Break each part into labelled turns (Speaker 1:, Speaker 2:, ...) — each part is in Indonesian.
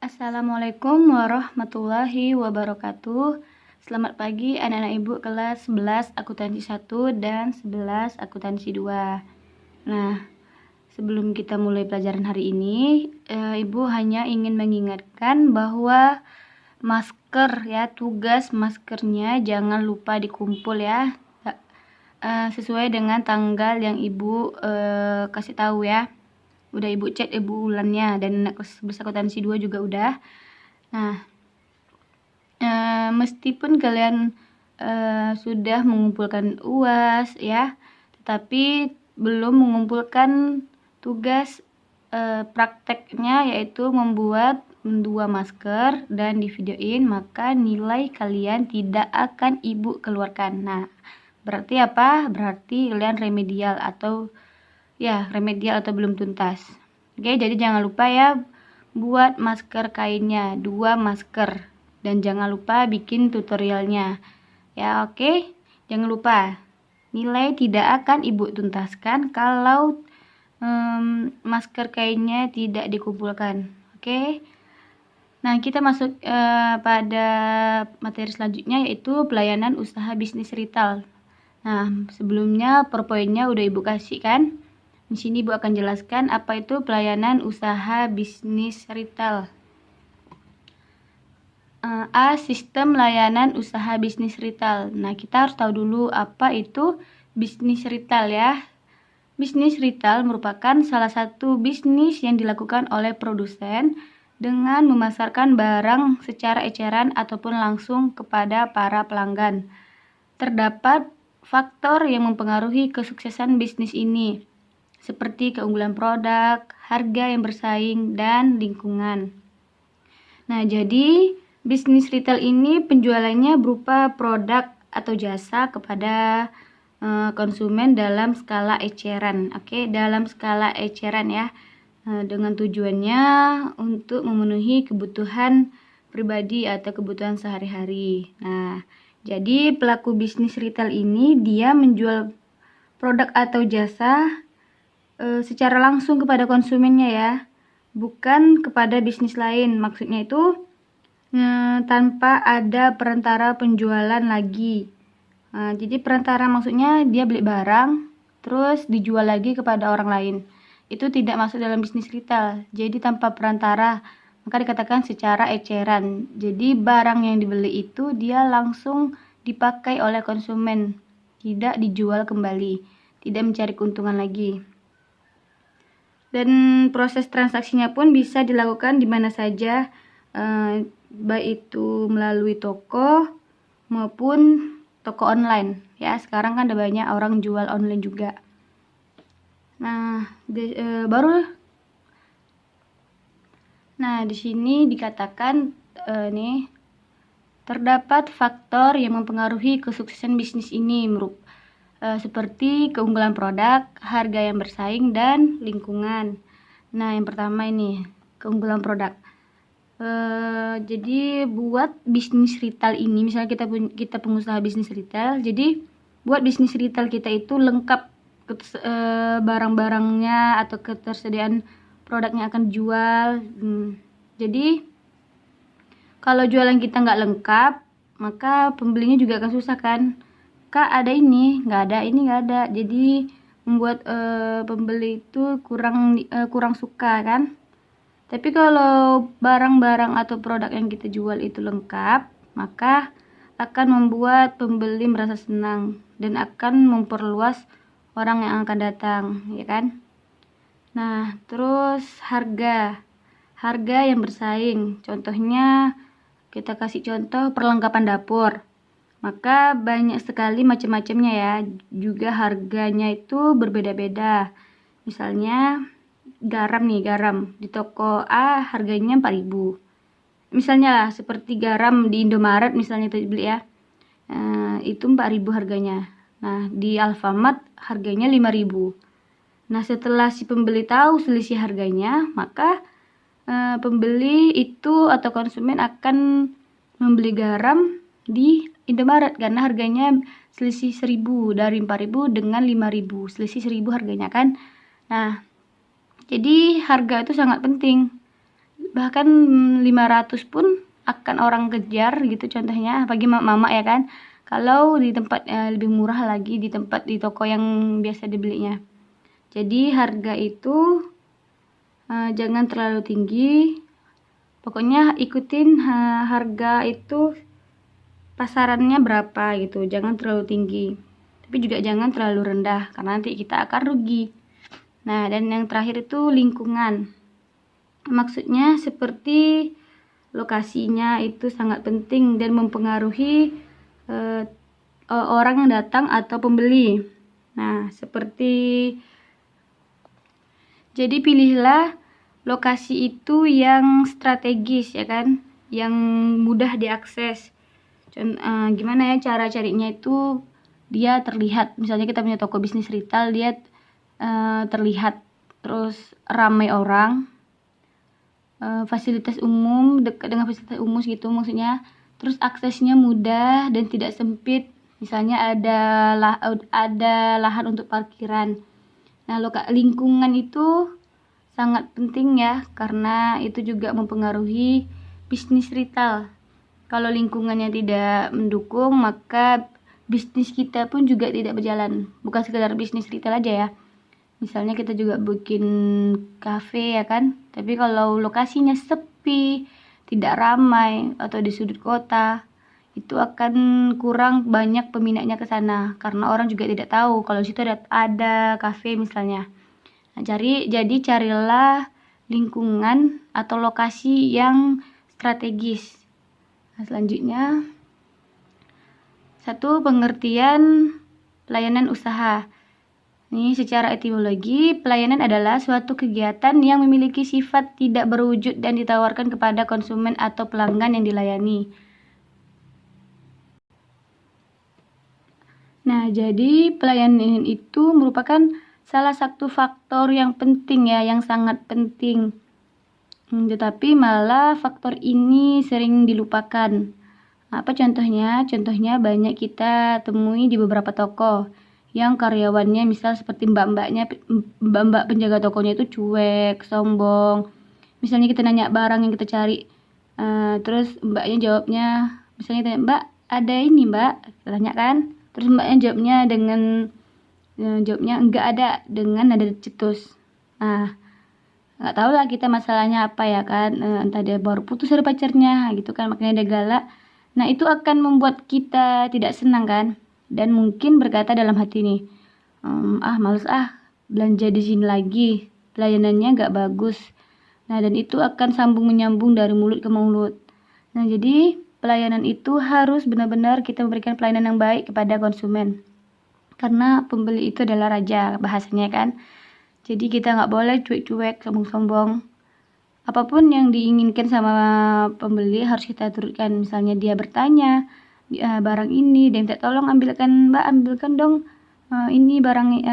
Speaker 1: Assalamualaikum warahmatullahi wabarakatuh. Selamat pagi anak-anak ibu kelas 11 akuntansi 1 dan 11 akuntansi 2. Nah, sebelum kita mulai pelajaran hari ini, ibu hanya ingin mengingatkan bahwa masker ya, tugas maskernya jangan lupa dikumpul ya. Sesuai dengan tanggal yang ibu kasih tahu ya. Udah ibu cek bulannya, dan anak kelas akuntansi 2 juga udah. Nah, meskipun kalian sudah mengumpulkan UAS ya, tetapi belum mengumpulkan tugas prakteknya, yaitu membuat 2 masker dan di videoin, maka nilai kalian tidak akan ibu keluarkan. Nah, berarti apa? Berarti kalian remedial atau belum tuntas. Oke, jadi jangan lupa ya buat masker kainnya, 2 masker, dan jangan lupa bikin tutorialnya ya. Oke, jangan lupa nilai tidak akan ibu tuntaskan kalau masker kainnya tidak dikumpulkan. Oke, nah kita masuk pada materi selanjutnya, yaitu pelayanan usaha bisnis retail. Nah, sebelumnya PowerPoint-nya udah ibu kasih kan. Di sini ibu akan jelaskan apa itu pelayanan usaha bisnis retail. Sistem layanan usaha bisnis retail. Nah, kita harus tahu dulu apa itu bisnis retail ya. Bisnis retail merupakan salah satu bisnis yang dilakukan oleh produsen dengan memasarkan barang secara eceran ataupun langsung kepada para pelanggan. Terdapat faktor yang mempengaruhi kesuksesan bisnis ini, seperti keunggulan produk, harga yang bersaing, dan lingkungan. Nah, jadi bisnis retail ini penjualannya berupa produk atau jasa kepada konsumen dalam skala eceran. Oke, dalam skala eceran ya, dengan tujuannya untuk memenuhi kebutuhan pribadi atau kebutuhan sehari-hari. Nah, jadi pelaku bisnis retail ini dia menjual produk atau jasa secara langsung kepada konsumennya ya, bukan kepada bisnis lain. Maksudnya itu tanpa ada perantara penjualan lagi. Jadi perantara maksudnya dia beli barang terus dijual lagi kepada orang lain. Itu tidak masuk dalam bisnis retail. Jadi tanpa perantara, maka dikatakan secara eceran. Jadi barang yang dibeli itu dia langsung dipakai oleh konsumen, tidak dijual kembali, tidak mencari keuntungan lagi. Dan proses transaksinya pun bisa dilakukan di mana saja, baik itu melalui toko maupun toko online ya. Sekarang kan ada banyak orang jual online juga. Nah, di sini dikatakan nih, terdapat faktor yang mempengaruhi kesuksesan bisnis ini, seperti keunggulan produk, harga yang bersaing, dan lingkungan. Nah, yang pertama ini keunggulan produk. Jadi buat bisnis retail ini, misalnya kita pengusaha bisnis retail, jadi buat bisnis retail kita itu lengkap barang-barangnya atau ketersediaan produknya akan jual. Jadi kalau jualan kita nggak lengkap, maka pembelinya juga akan susah kan. Kak, ada ini nggak ada, ini nggak ada. Jadi membuat pembeli itu kurang suka kan. Tapi kalau barang-barang atau produk yang kita jual itu lengkap, maka akan membuat pembeli merasa senang dan akan memperluas orang yang akan datang, ya kan? Nah, terus harga yang bersaing. Contohnya kita kasih contoh perlengkapan dapur. Maka banyak sekali macam-macamnya ya. Juga harganya itu berbeda-beda. Misalnya garam di toko A harganya 4.000. Misalnya lah, seperti garam di Indomaret misalnya tadi beli ya, itu 4.000 harganya. Nah, di Alfamart harganya 5.000. Nah, setelah si pembeli tahu selisih harganya, maka pembeli itu atau konsumen akan membeli garam di Indomaret karena harganya selisih 1.000, dari 4.000 dengan 5.000, selisih 1.000 harganya kan. Nah, jadi harga itu sangat penting. bahkan 500 pun akan orang kejar gitu, contohnya bagi mama ya kan, kalau di tempat lebih murah lagi di toko yang biasa dibelinya. Jadi harga itu jangan terlalu tinggi, pokoknya ikutin harga itu pasarannya berapa gitu, jangan terlalu tinggi tapi juga jangan terlalu rendah karena nanti kita akan rugi. Nah, dan yang terakhir itu lingkungan. Maksudnya seperti lokasinya itu sangat penting dan mempengaruhi orang yang datang atau pembeli. Nah, jadi pilihlah lokasi itu yang strategis ya kan, yang mudah diakses. Gimana ya cara carinya itu, dia terlihat, misalnya kita punya toko bisnis retail, dia terlihat terus ramai orang, fasilitas umum, dekat dengan fasilitas umum gitu maksudnya, terus aksesnya mudah dan tidak sempit, misalnya ada lahan untuk parkiran. Nah, lingkungan itu sangat penting ya, karena itu juga mempengaruhi bisnis retail. Kalau lingkungannya tidak mendukung, maka bisnis kita pun juga tidak berjalan. Bukan sekedar bisnis retail aja ya. Misalnya kita juga bikin kafe ya kan. Tapi kalau lokasinya sepi, tidak ramai, atau di sudut kota, itu akan kurang banyak peminatnya ke sana. Karena orang juga tidak tahu kalau di situ ada kafe misalnya. Nah, jadi carilah lingkungan atau lokasi yang strategis. Nah, selanjutnya, 1. Pengertian pelayanan usaha. Ini secara etimologi, pelayanan adalah suatu kegiatan yang memiliki sifat tidak berwujud dan ditawarkan kepada konsumen atau pelanggan yang dilayani. Nah, jadi pelayanan itu merupakan salah satu faktor yang penting ya, yang sangat penting. Tetapi malah faktor ini sering dilupakan. Apa contohnya? Contohnya banyak kita temui di beberapa toko yang karyawannya misal seperti mbak-mbak penjaga tokonya itu cuek, sombong. Misalnya kita nanya barang yang kita cari, terus mbaknya jawabnya, misalnya tanya, "Mbak, ada ini mbak?" Kita tanya kan, terus mbaknya jawabnya enggak ada, dengan nada cetus. Nah, nggak tahu lah kita masalahnya apa ya kan, entah dia baru putus dari pacarnya gitu kan, makanya dia galak. Nah, itu akan membuat kita tidak senang kan, dan mungkin berkata dalam hati nih, males belanja di sini lagi, pelayanannya nggak bagus. Nah, dan itu akan sambung menyambung dari mulut ke mulut. Nah, jadi pelayanan itu harus benar-benar kita memberikan pelayanan yang baik kepada konsumen, karena pembeli itu adalah raja bahasanya kan. Jadi kita nggak boleh cuek-cuek, sombong-sombong. Apapun yang diinginkan sama pembeli harus kita turutkan. Misalnya dia bertanya, barang ini, dia minta tolong ambilkan mbak, ambilkan dong ini barang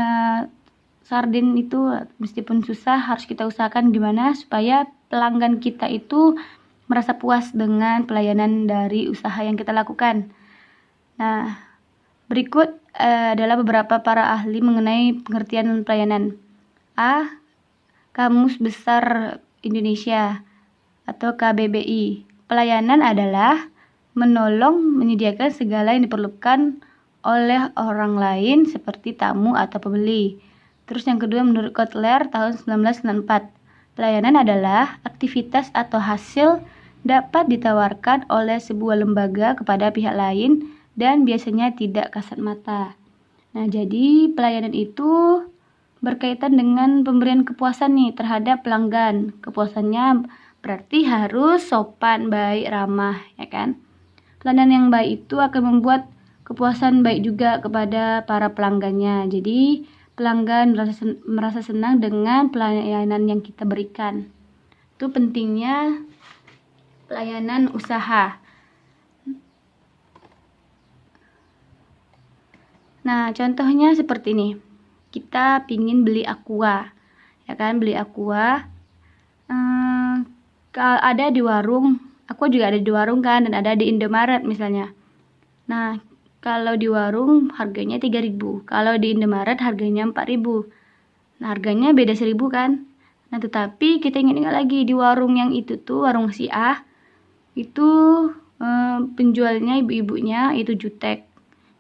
Speaker 1: sarden itu, meskipun susah harus kita usahakan gimana supaya pelanggan kita itu merasa puas dengan pelayanan dari usaha yang kita lakukan. Nah, berikut adalah beberapa para ahli mengenai pengertian pelayanan. A. Kamus Besar Indonesia atau KBBI. Pelayanan adalah menolong, menyediakan segala yang diperlukan oleh orang lain seperti tamu atau pembeli. Terus yang kedua, menurut Kotler tahun 1994, pelayanan adalah aktivitas atau hasil dapat ditawarkan oleh sebuah lembaga kepada pihak lain dan biasanya tidak kasat mata. Nah, jadi pelayanan itu berkaitan dengan pemberian kepuasan nih terhadap pelanggan. Kepuasannya berarti harus sopan, baik, ramah, ya kan? Pelayanan yang baik itu akan membuat kepuasan baik juga kepada para pelanggannya. Jadi pelanggan merasa senang dengan pelayanan yang kita berikan. Itu pentingnya pelayanan usaha. Nah, contohnya seperti ini. Kita pingin beli aqua, ya kan, beli aqua. Kalau ada di warung, aku juga ada di warung kan, dan ada di Indomaret misalnya. Nah, kalau di warung harganya 3.000, kalau di Indomaret harganya 4.000. Nah, harganya beda 1.000 kan. Nah, tetapi kita ingat-ingat lagi di warung yang itu tuh, warung si A, itu penjualnya ibu-ibunya itu jutek,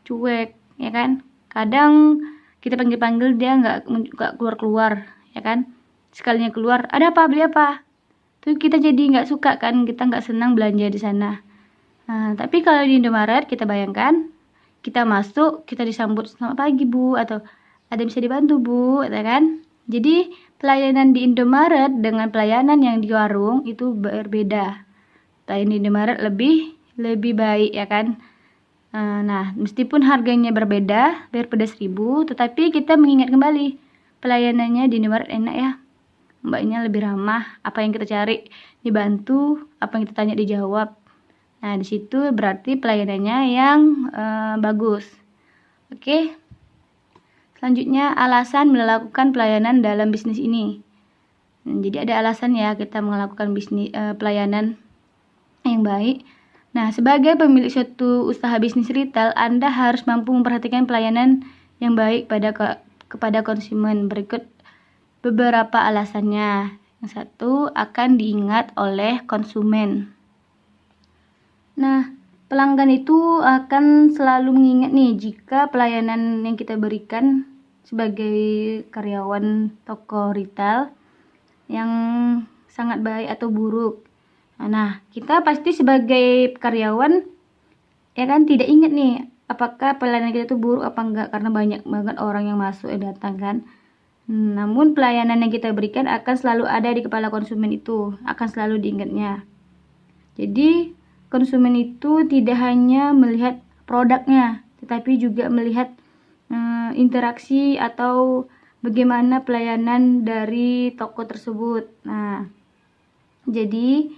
Speaker 1: cuek, ya kan. Kadang kita panggil-panggil dia nggak keluar-keluar, ya kan. Sekalinya keluar, ada apa, beli apa? Tuh kita jadi nggak suka kan, kita nggak senang belanja di sana. Nah, tapi kalau di Indomaret kita bayangkan, kita masuk, kita disambut selamat pagi Bu, atau ada bisa dibantu Bu, ya kan. Jadi pelayanan di Indomaret dengan pelayanan yang di warung itu berbeda. Pelayanan di Indomaret lebih baik, ya kan. Nah, meskipun harganya berbeda, bayar pedas 1.000, tetapi kita mengingat kembali pelayanannya di Indomaret enak ya. Mbaknya lebih ramah, apa yang kita cari dibantu, apa yang kita tanya dijawab. Nah, di situ berarti pelayanannya yang bagus. Oke. Selanjutnya, alasan melakukan pelayanan dalam bisnis ini. Jadi ada alasan ya kita melakukan pelayanan yang baik. Nah, sebagai pemilik suatu usaha bisnis retail, Anda harus mampu memperhatikan pelayanan yang baik kepada konsumen. Berikut beberapa alasannya. Yang satu, akan diingat oleh konsumen. Nah, pelanggan itu akan selalu mengingat nih jika pelayanan yang kita berikan sebagai karyawan toko retail yang sangat baik atau buruk. Nah, kita pasti sebagai karyawan ya kan tidak ingat nih apakah pelayanan kita itu buruk apa enggak, karena banyak banget orang yang masuk dan datang kan. Namun pelayanan yang kita berikan akan selalu ada di kepala konsumen itu, akan selalu diingatnya. Jadi konsumen itu tidak hanya melihat produknya, tetapi juga melihat interaksi atau bagaimana pelayanan dari toko tersebut. Nah, jadi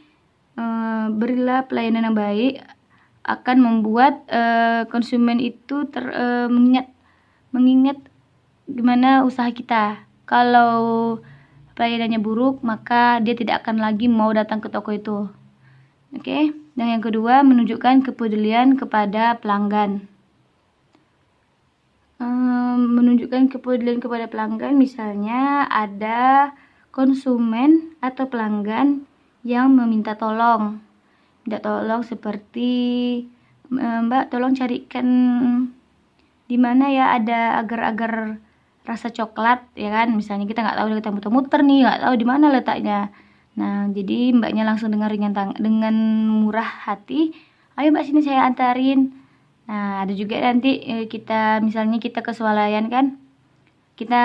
Speaker 1: berilah pelayanan yang baik akan membuat konsumen itu mengingat gimana usaha kita. Kalau pelayanannya buruk, maka dia tidak akan lagi mau datang ke toko itu. Oke. Dan yang kedua, menunjukkan kepedulian kepada pelanggan. Menunjukkan kepedulian kepada pelanggan, misalnya ada konsumen atau pelanggan yang meminta tolong. Minta tolong seperti, Mbak tolong carikan di mana ya ada agar-agar rasa coklat, ya kan. Misalnya kita nggak tahu, kita muter-muter nih, nggak tahu di mana letaknya. Nah, jadi mbaknya langsung dengan dengan murah hati, ayo mbak sini saya antarin. Nah, ada juga nanti misalnya kita ke swalayan kan, kita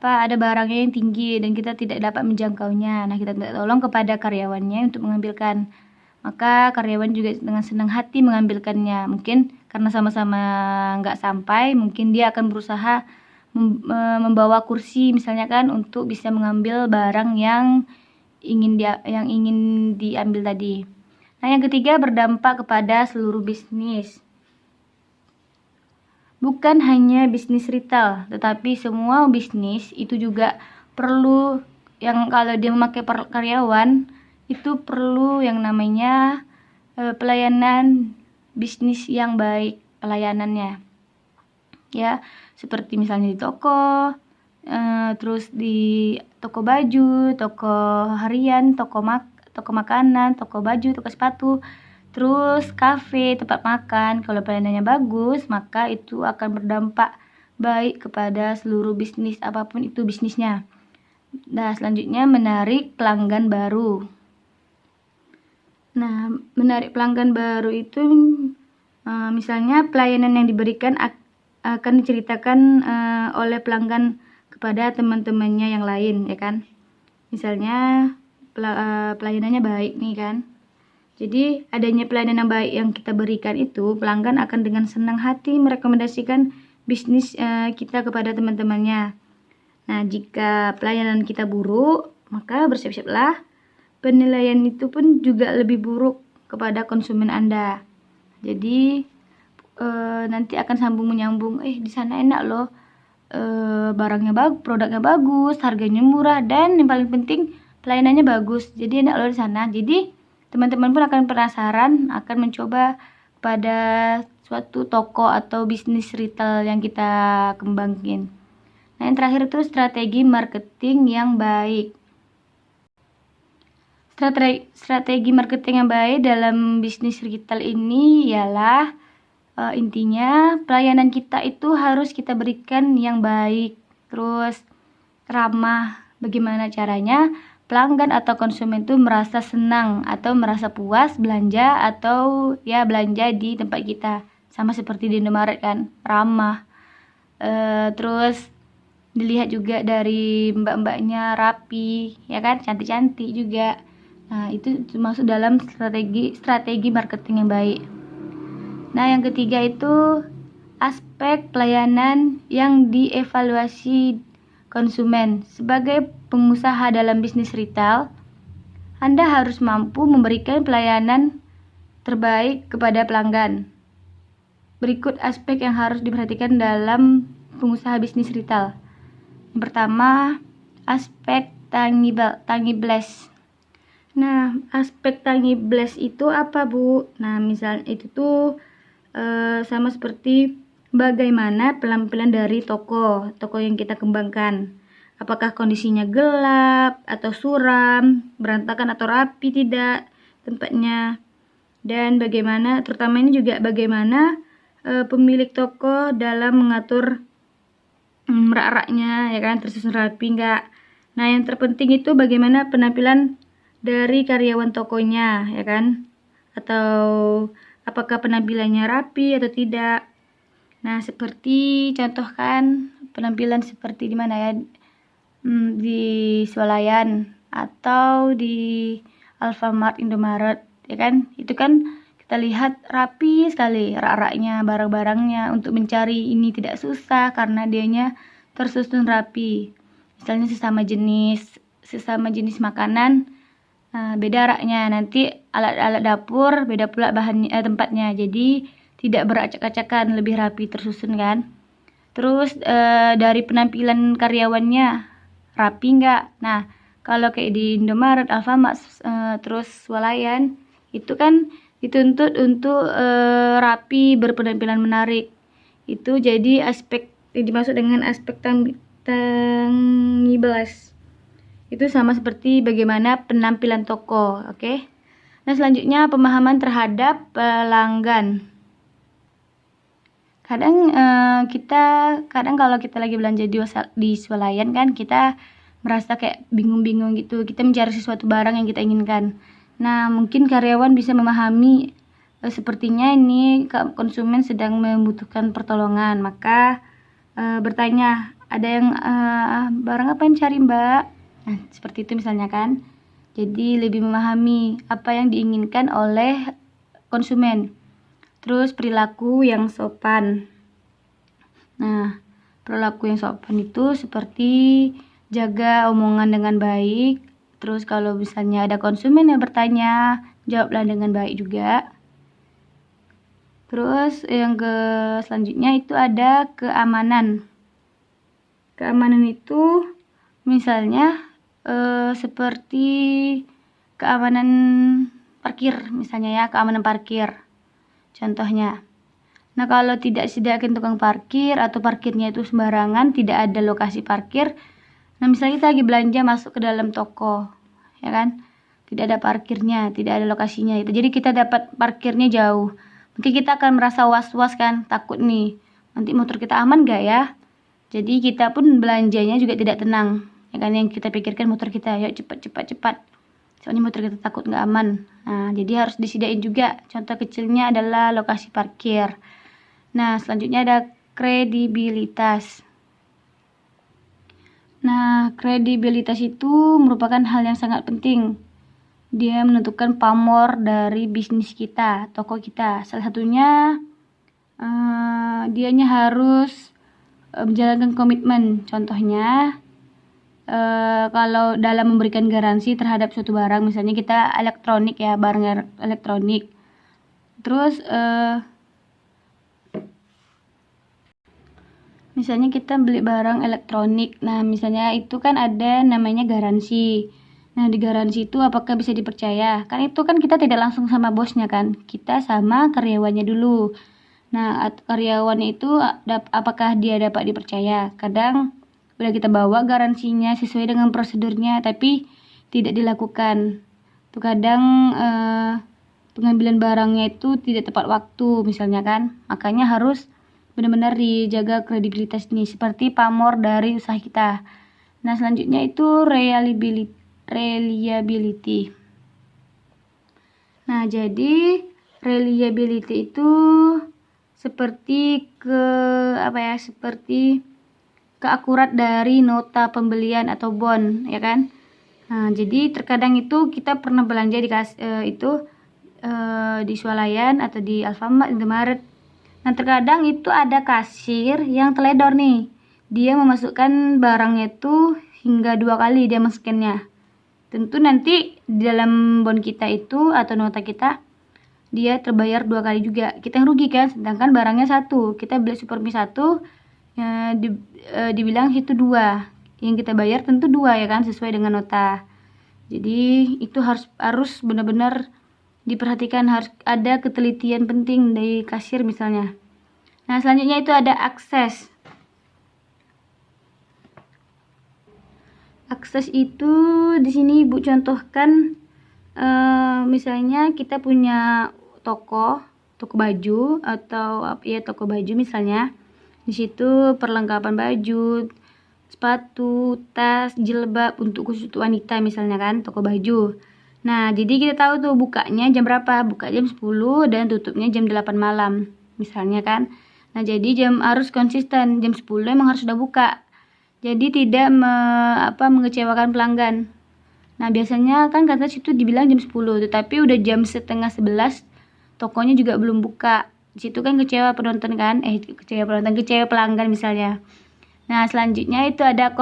Speaker 1: ada barangnya yang tinggi dan kita tidak dapat menjangkaunya. Nah, kita minta tolong kepada karyawannya untuk mengambilkan. Maka karyawan juga dengan senang hati mengambilkannya. Mungkin karena sama-sama nggak sampai, mungkin dia akan berusaha membawa kursi misalnya kan untuk bisa mengambil barang yang ingin diambil tadi. Nah, yang ketiga, berdampak kepada seluruh bisnis. Bukan hanya bisnis retail, tetapi semua bisnis itu juga perlu yang kalau dia memakai karyawan itu perlu yang namanya pelayanan bisnis yang baik pelayanannya. Ya, seperti misalnya di toko, terus di toko baju, toko harian, toko makanan, toko baju, toko sepatu, terus kafe, tempat makan. Kalau pelayanannya bagus, maka itu akan berdampak baik kepada seluruh bisnis, apapun itu bisnisnya. Nah, selanjutnya menarik pelanggan baru. Nah, menarik pelanggan baru itu misalnya pelayanan yang diberikan akan diceritakan oleh pelanggan kepada teman-temannya yang lain, ya kan. Misalnya pelayanannya baik nih kan. Jadi adanya pelayanan yang baik yang kita berikan itu, pelanggan akan dengan senang hati merekomendasikan bisnis kita kepada teman-temannya. Nah, jika pelayanan kita buruk, maka bersiap-siaplah penilaian itu pun juga lebih buruk kepada konsumen Anda. Jadi nanti akan sambung menyambung, di sana enak loh, barangnya bagus, produknya bagus, harganya murah, dan yang paling penting pelayanannya bagus. Jadi enak loh di sana. Jadi teman-teman pun akan penasaran, akan mencoba pada suatu toko atau bisnis retail yang kita kembangin. Nah, yang terakhir itu strategi marketing yang baik. Strategi marketing yang baik dalam bisnis retail ini ialah intinya pelayanan kita itu harus kita berikan yang baik, terus ramah. Bagaimana caranya pelanggan atau konsumen itu merasa senang atau merasa puas belanja atau ya belanja di tempat kita, sama seperti di Indomaret kan, ramah. Terus dilihat juga dari mbak-mbaknya rapi, ya kan, cantik-cantik juga. Nah, itu termasuk dalam strategi marketing yang baik. Nah, yang ketiga itu aspek pelayanan yang dievaluasi konsumen. Sebagai pengusaha dalam bisnis retail, Anda harus mampu memberikan pelayanan terbaik kepada pelanggan. Berikut aspek yang harus diperhatikan dalam pengusaha bisnis retail. Yang pertama, aspek tangibles. Nah, aspek tangibles itu apa, Bu? Nah, misalnya itu tuh sama seperti bagaimana penampilan dari toko yang kita kembangkan. Apakah kondisinya gelap atau suram, berantakan atau rapi tidak tempatnya. Dan bagaimana, terutama ini juga bagaimana pemilik toko dalam mengatur rak-raknya, ya kan, tersusun rapi enggak. Nah, yang terpenting itu bagaimana penampilan dari karyawan tokonya, ya kan, atau apakah penampilannya rapi atau tidak. Nah, seperti contohkan penampilan seperti di mana ya, di Swalayan atau di Alfamart, Indomaret, ya kan, itu kan kita lihat rapi sekali rak-raknya, barang-barangnya. Untuk mencari ini tidak susah karena dianya tersusun rapi. Misalnya sesama jenis makanan, beda raknya, nanti alat-alat dapur beda pula tempatnya, jadi tidak beracak-acakan, lebih rapi tersusun kan. Terus dari penampilan karyawannya rapi enggak. Nah, kalau kayak di Indomaret, Alfamart, terus Swalayan, itu kan dituntut untuk rapi, berpenampilan menarik. Itu jadi aspek dimaksud dengan aspek tangibles. Itu sama seperti bagaimana penampilan toko, oke? Nah, selanjutnya pemahaman terhadap pelanggan. Kadang kalau kita lagi belanja di Swalayan kan, kita merasa kayak bingung-bingung gitu. Kita mencari sesuatu barang yang kita inginkan. Nah, mungkin karyawan bisa memahami sepertinya ini konsumen sedang membutuhkan pertolongan, maka bertanya, ada yang barang apa yang cari Mbak? Nah, seperti itu misalnya kan. Jadi lebih memahami apa yang diinginkan oleh konsumen. Terus perilaku yang sopan. Nah, perilaku yang sopan itu seperti jaga omongan dengan baik. Terus kalau misalnya ada konsumen yang bertanya, jawablah dengan baik juga. Terus yang selanjutnya itu ada keamanan. Keamanan itu misalnya seperti keamanan parkir, misalnya ya, keamanan parkir contohnya. Nah, kalau tidak disediakan tukang parkir atau parkirnya itu sembarangan, tidak ada lokasi parkir. Nah, misalnya kita lagi belanja masuk ke dalam toko, ya kan, tidak ada parkirnya, tidak ada lokasinya itu. Jadi kita dapat parkirnya jauh. Mungkin kita akan merasa was-was kan, takut nih, nanti motor kita aman gak ya? Jadi kita pun belanjanya juga tidak tenang. Ya kan, yang kita pikirkan motor kita, yuk cepat. Soalnya motor kita takut nggak aman. Nah, jadi harus disediain juga. Contoh kecilnya adalah lokasi parkir. Nah, selanjutnya ada kredibilitas. Nah, kredibilitas itu merupakan hal yang sangat penting. Dia menentukan pamor dari bisnis kita, toko kita. Salah satunya dianya harus menjalankan komitmen. Contohnya, kalau dalam memberikan garansi terhadap suatu barang, misalnya kita elektronik ya, barang elektronik. Terus misalnya kita beli barang elektronik. Nah, misalnya itu kan ada namanya garansi. Nah, di garansi itu apakah bisa dipercaya? Kan itu kan kita tidak langsung sama bosnya kan, kita sama karyawannya dulu. Nah, karyawannya itu apakah dia dapat dipercaya? Kadang udah kita bawa garansinya sesuai dengan prosedurnya, tapi tidak dilakukan. Terkadang pengambilan barangnya itu tidak tepat waktu misalnya kan. Makanya harus benar-benar dijaga kredibilitas nih, seperti pamor dari usaha kita. Nah, selanjutnya itu reliability. Nah, jadi reliability itu seperti seperti keakurat dari nota pembelian atau bond, ya kan? Nah, jadi terkadang itu kita pernah belanja di Swalayan atau di Alfamart, Indomaret. Nah, terkadang itu ada kasir yang teledor nih. Dia memasukkan barangnya itu hingga 2 kali dia masukinnya. Tentu nanti di dalam bond kita itu atau nota kita dia terbayar 2 kali juga. Kita yang rugi kan, sedangkan barangnya 1. Kita beli Supermi 1, dibilang itu 2. Yang kita bayar tentu 2 ya kan, sesuai dengan nota. Jadi itu harus benar-benar diperhatikan, harus ada ketelitian penting dari kasir misalnya. Nah, selanjutnya itu ada akses. Akses itu di sini Ibu contohkan, misalnya kita punya toko baju atau toko baju misalnya. Di situ perlengkapan baju, sepatu, tas, jilbab untuk khusus wanita misalnya kan, toko baju. Nah, jadi kita tahu tuh bukanya jam berapa. Buka jam 10 dan tutupnya jam 8 malam misalnya kan. Nah, jadi harus konsisten. Jam 10 emang harus sudah buka. Jadi tidak mengecewakan pelanggan. Nah, biasanya kan kata situ dibilang jam 10, tetapi udah jam setengah 11 tokonya juga belum buka. Di situ kan kecewa pelanggan misalnya. Nah, selanjutnya itu ada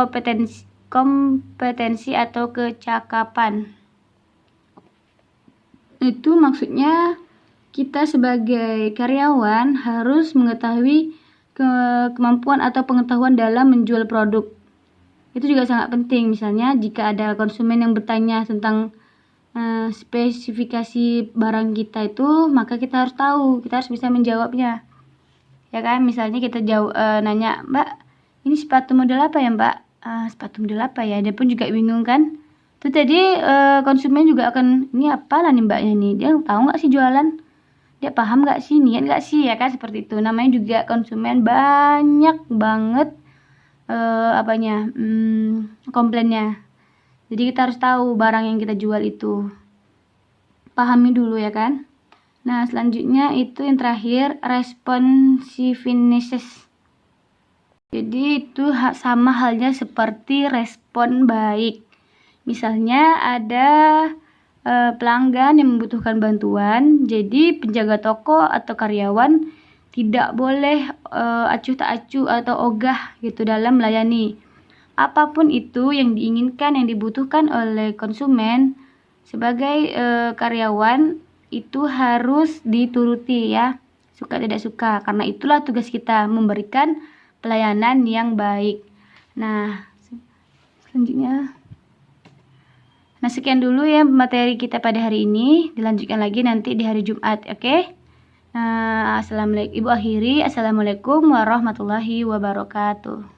Speaker 1: kompetensi atau kecakapan. Itu maksudnya kita sebagai karyawan harus mengetahui kemampuan atau pengetahuan dalam menjual produk. Itu juga sangat penting. Misalnya jika ada konsumen yang bertanya tentang spesifikasi barang kita itu, maka kita harus tahu, kita harus bisa menjawabnya. Ya kan, misalnya kita nanya, "Mbak, ini sepatu model apa ya, Mbak?" Sepatu model apa ya? Dia pun juga bingung kan. Itu tadi konsumen juga akan, "Ini apalah nih Mbaknya nih? Dia tahu nggak sih jualan? Dia paham nggak sih, niat nggak sih?" Ya kan, seperti itu. Namanya juga konsumen banyak banget komplainnya. Jadi kita harus tahu barang yang kita jual itu. Pahami dulu ya kan. Nah, selanjutnya itu yang terakhir, responsiveness. Jadi itu sama halnya seperti respon baik. Misalnya ada pelanggan yang membutuhkan bantuan, jadi penjaga toko atau karyawan tidak boleh acuh tak acuh atau ogah gitu dalam melayani. Apapun itu yang diinginkan, yang dibutuhkan oleh konsumen, sebagai karyawan itu harus dituruti ya, suka tidak suka, karena itulah tugas kita, memberikan pelayanan yang baik. Nah, selanjutnya. Nah, sekian dulu ya materi kita pada hari ini. Dilanjutkan lagi nanti di hari Jumat, oke? Nah, Ibu akhiri. Assalamualaikum warahmatullahi wabarakatuh.